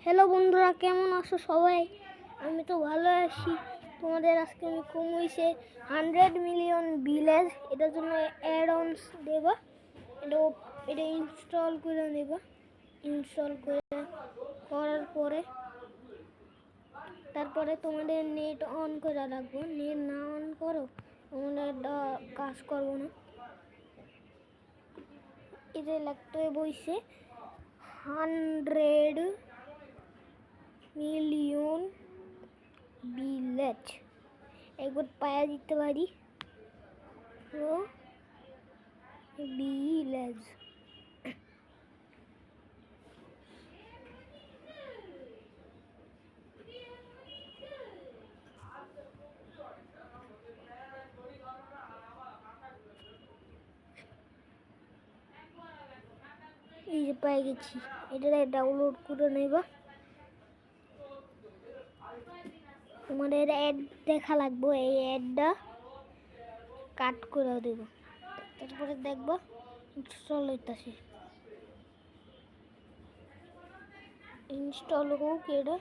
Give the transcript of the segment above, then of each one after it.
Hello বন্ধুরা, কেমন আছো সবাই? আমি তো ভালো আছি। তোমাদের আজকে আমি কমিয়েছে 100 মিলিয়ন ভিলেজ, এটার জন্য অ্যাড অনস দেবা। এটা ইনস্টল করে নেবা। ইনস্টল করার পরে তারপরে তোমাদের নেট অন করে রাখবো। নেট না অন করো তোমাদের কাজ করবো না। এটা লাগতে বইছে 100 মিলিয়ন ভিলেজ। একবার পায়া দিতে পারি ভিলেজ। এই যে পেয়ে গেছি, এটা ডাউনলোড করে নেবা। তোমাদের অ্যাড দেখা লাগবে, এই অ্যাডটা কাট করে দেব। তারপরে দেখবো ইনস্টল হইতেছে। ইনস্টল হোক। এটা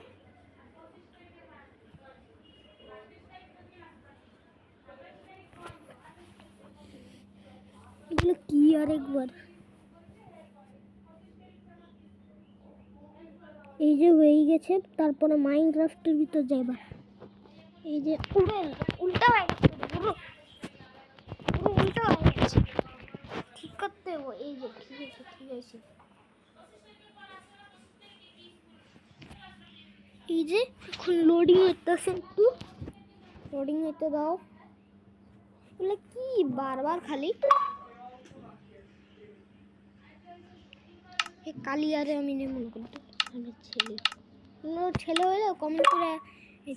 এগুলো কি আরেকবার এই যে হয়ে গেছে। তারপরে মাইনক্রাফটের ভিতর যাইবা। এই যে উল্টা হয়ে গেছে, পুরো উল্টা হয়ে গেছে। ঠিক করতে হবে। এই যে ঠিক আছে। এই যে এখন লোডিং হইতেছে, একটু লোডিং হইতে দাও। বলে কি বারবার খালি কালিয়ারে আমি মনে করতে ছেলে হলে কমেন্ট করে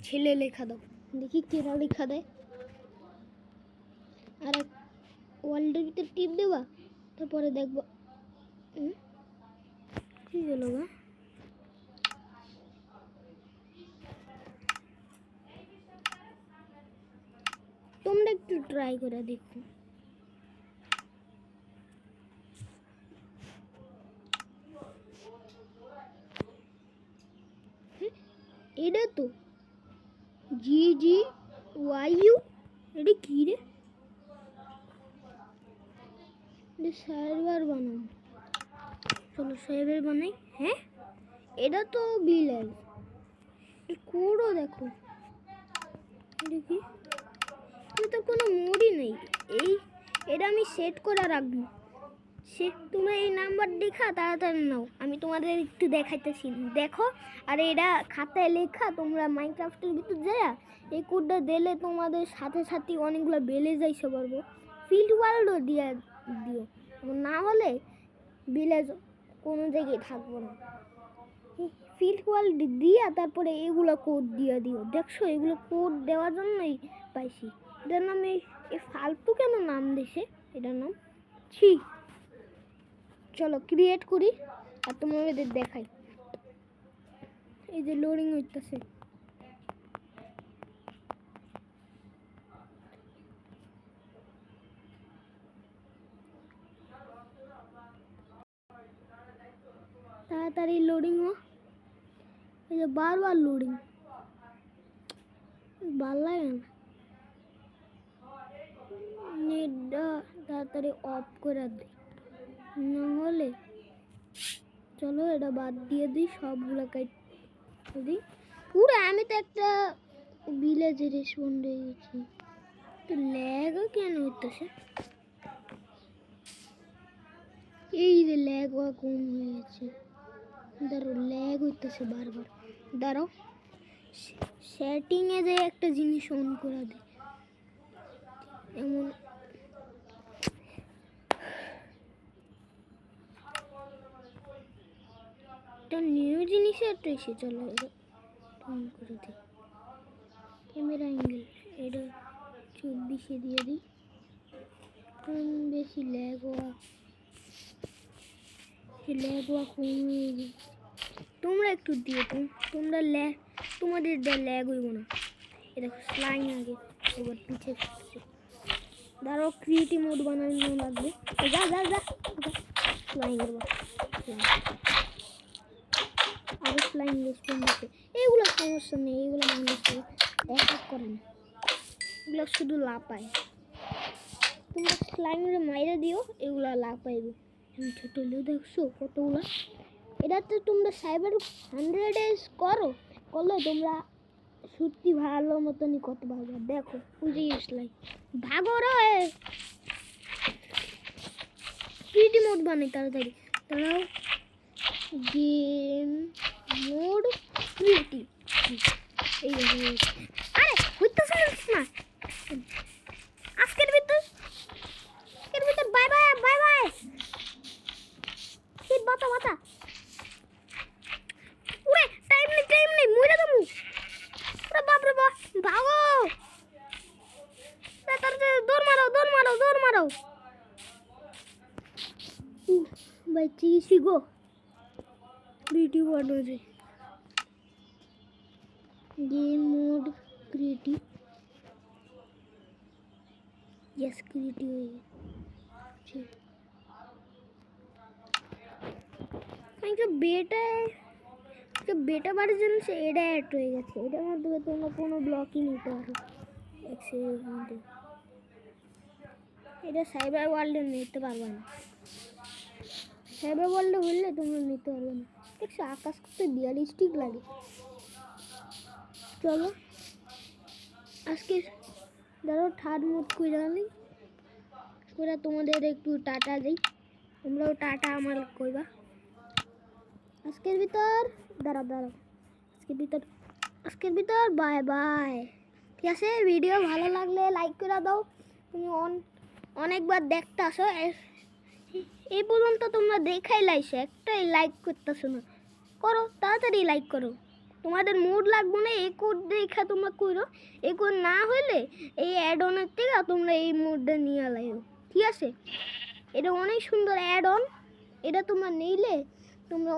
ছেলে লেখা দাও, দেখি কেরা লেখা দেয়। আর ওয়ার্ল্ডের ভিতরে টিপ দেবা, তারপরে দেখবো কি হলো গা। তোমরা একটু ট্রাই করে দেখো। এটা তো GGYU, এটা কি রে? সার্ভার বানাও, চলো সার্ভার বানাই। হ্যাঁ, এটা তো ভিলেজ। কোডও দেখো, দেখি তো কোনো মোডই নেই। এটা আমি সেট করে রাখবো। তোমরা এই নাম্বার দেখা তাড়াতাড়ি নাও, আমি তোমাদের একটু দেখাইতেছি, দেখো। আর এটা খাতায় লেখা, তোমরা মাইনক্রাফটের ভিতর যায় এই কোডটা দিলে তোমাদের সাথে সাথে অনেকগুলো বেলে যাইতে পারবো। ফিল্ড ওয়ার্ল্ডও দিও, না হলে ভিলেজ কোনো জায়গায় থাকবো না। ফিল্ড ওয়ার্ল্ড দিয়া তারপরে এগুলো কোড দিয়ে দিও। দেখছো, এগুলো কোড দেওয়ার জন্যই পাইছি। এটার নামে ফালতু কেন নাম দিছে এটার নাম? ছি। চলো ক্রিয়েট করি আর তোমাদের দেখাই। এই যে লোডিং হইতেছে। তাড়াতাড়ি লোডিং হ। এই যে বারবার লোডিং, ভালো লাগে না। নেটটা তাড়াতাড়ি অফ করে দিই, না হলে চলো এটা বাদ দিয়ে দিই, সবগুলো কেটে দিই পুরো। আমি তো একটা ভিলেজে রেস্পন্ড হয়ে গেছি। তো ল্যাগও কেন হইতেছে? এই যে ল্যাগ কম হয়ে গেছে। দাঁড়ো, ল্যাগ হইতেছে বারবার। দাঁড়াও, সেটিংয়ে যে একটা জিনিস অন করে দিই। এমন একটা নিউ জিনিস একটা এসে, চলো অন করে দিই। ক্যামেরা অ্যাঙ্গেল এটা 24-এ দিয়ে দিই, কারণ বেশি ল্যাগ হওয়া কমিয়ে দিই। তোমরা একটু দিয়ে তোমাদের ল্যাগ হইব না। এ দেখো স্লাইম আগে, এবার পিছিয়ে দাঁড়াও, ক্রিয়েটিভ মোড বানানো লাগবে। যা স্লাইম করবো। আরও স্লাইম রেসপন্স দিচ্ছে। এইগুলো সমস্যা নেই, এইগুলো মানুষের অ্যাটাক করে না, এগুলো শুধু লাফায়। তোমরা স্লাইমের মাইরে দিও, এগুলো লাফাইবে। আমি ছোট হলেও দেখছো কতগুলো। এটাতে তোমরা সাইবার 100 করলে তোমরা সত্যি ভালো মতনই করতে পারবে। দেখো ওই যে স্লাইম ভাগো রে, প্রিটি মোড বানাই তাড়াতাড়ি। তারাও গেম মোড প্রিটি, এই আরে হইতেছে না আজকের ভিতর বাই বাই বাই বাই। কি বাতা বাতা, ওরে টাইম নেই মইরা দমু। ওরে বাপ রে বাপ, ভাগো তাড়াতাড়ি, দৌড় মারো। ভাই চিসি গো প্রিটি বানারে। Game mode creative, yes creative है जो बेटा वर्जन से एडा ऐड हो गया था। एडा माध्यमे তোমরা কোনো ব্লকই নিতে পারো এক্সেসের মধ্যে। এটা সাইবার ওয়ার্ল্ডে নিতে পারবে না, সাইবার ওয়ার্ল্ডে হলে তোমরা নিতে পারবে না। দেখছো আকাশ কত রিয়ালিস্টিক লাগে। চলো আজকে ধরো থার্ড মোড কইরা তোমাদের একটু টাটা দেই, তোমরাও টাটা আমার কইবা। আজকের ভিতর দাঁড়াও আজকের ভিতর বাই বাই। ঠিক আছে, ভিডিও ভালো লাগলে লাইক করে দাও। তুমি অনেকবার দেখতে আসো, এই পর্যন্ত তোমরা দেখাই লাইছো, একটাই লাইক করতেছো না। করো তাড়াতাড়ি লাইক করো, তোমাদের মুড লাগবে না। এই কোড দেখা তোমরা কইরো, এই কোড না হইলে এই অ্যাড অনের থেকে তোমরা এই মুডটা নিয়ে লাইও। ঠিক আছে, এটা অনেক সুন্দর অ্যাড অন, এটা তোমরা নিলে তোমরা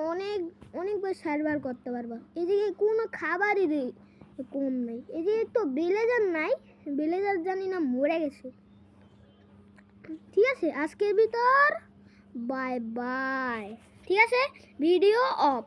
অনেকবার সার্ভার করতে পারবা। এদিকে কোনো খাবারই কম নাই, এদিকে তো ভিলেজার নাই, ভিলেজার জানি না মরে গেছে। ঠিক আছে, আজকের ভিতর বাই বাই। ঠিক আছে, ভিডিও অফ।